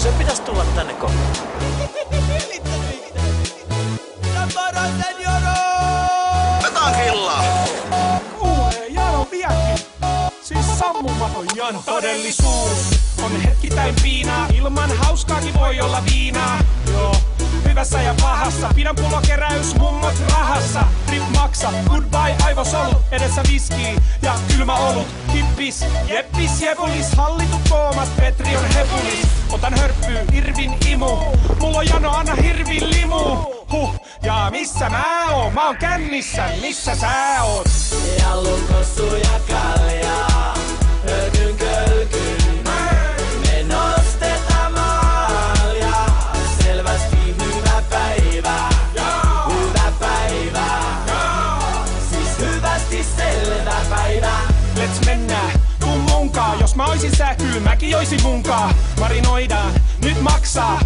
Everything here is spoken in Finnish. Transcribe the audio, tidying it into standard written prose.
Sen pitäis tulla tänne kohta. Otetaan killaa! Kuulee, Jano viekin. Siis sammumaton Jano. Todellisuus on hetkittäin piinaa. Ilman hauskaakin voi olla viinaa. Joo, hyvässä ja pahassa. Pidän pullokeräys, mummot rahassa. Trip maksa, goodbye aivosolut. Edessä viskii ja kylmä olut. Hippis, jeppis, jevulis. Hallitut koomas, Petri on hepulis. Otan hörppyy, Irvin imu. Mulla on Jano, anna hirvin limu. Ja missä mä oon? Mä oon kännissä, missä sä oot? Jallukossu ja kaljaa, hölkyn kölkyn. Me nostetaan maalia, selvästi hyvä päivä. Hyvä päivä, siis hyvästi selvä päivä. Let's mennään, tuu munkaan. Jos mä oisin sä, kyl mäkin joisin munkaan. Marinoidaan, nyt maksaa.